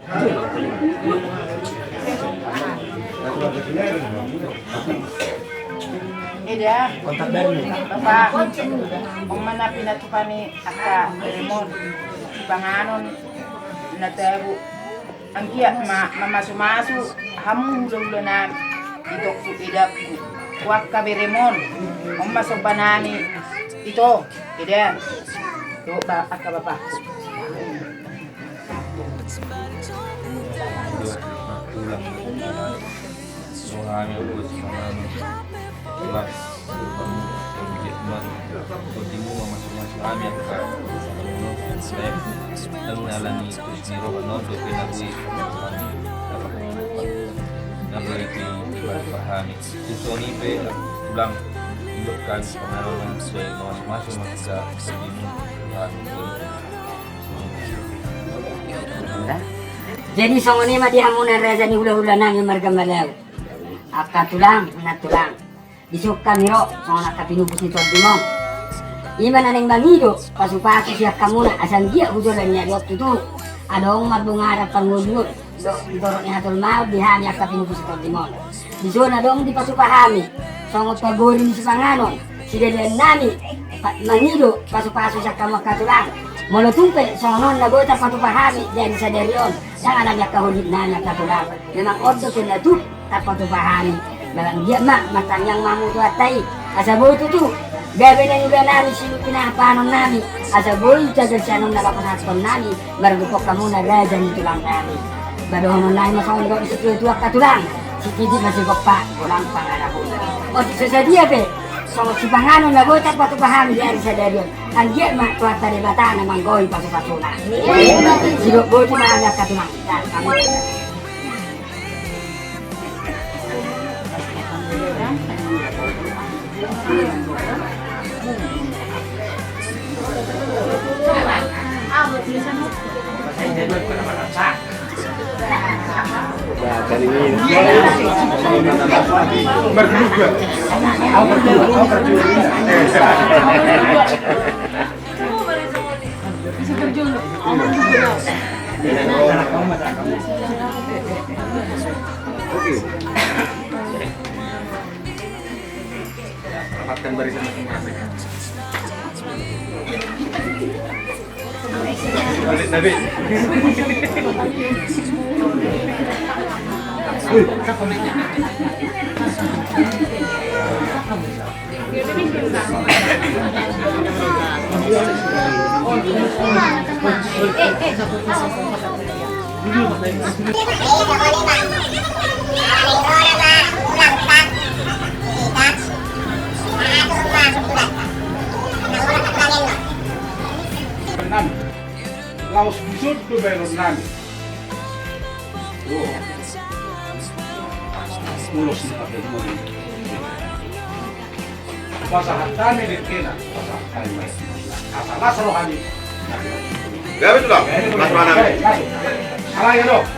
Ida, kontak dari Bapak, mana pinatupani aka Remon, panganon na tabu. Ang kiya mamasu-masu hamu dulunan ito ku idap kuak ka Remon. Ang masobanani ito, Ida. Yo ba aka Bapak. Jelas continua masuk-masuk kami at ang nalang ni Kusniro no do pinagsi nabaliti pahami susoni pe ulang indukkan pengalaman sesuai masing-masing masa continua jadi songoni mah dia muna raja ni hula-hula nang marga malaw aka tulang na tulang bisok kamiro song nakapinubos ni Tordimong iman na nang mangido pasupaso siya kamuna asang dia hudulan niya diot tutu adong marbungara pangulyo dorok ni hatol mau dihami aka pinubos ni Tordimong biso na dong di pasupahami songot pagori ni sipanganon sidelian nami mangido pasupaso siya kamu aka tulang molo tumpe songon nagota patupahami jadi saderion yang anaknya kahulid na niya katulang memang ordo kinatup tapatupahami barang dia mak matang yang mamu tu atai asa boy tu gabe na udah nami sinu pinapanon nami asa boy jaga sianom nakapasaton nami marugupok kamu na raja ni tulang nami badohon na masong ko sa tuwa katulang si kidi masih gopa ulang pangarap o sesadia pe so si panganon na boy tapatupahami di ari sadarion ang dia mak tu atari bata na manggoy pasupasuna si boy tu maanggap katulang kami Nah, kali ini berduga. Oke. Rapatkan barisan masing-masing. Nabi. Laos busur tu belon nami. Ulos ni pakai mo. Pasahatani din kena. Pasahatani mas. Asalas rohani. Gabi tu lah. Mas mana? Salah ya dok.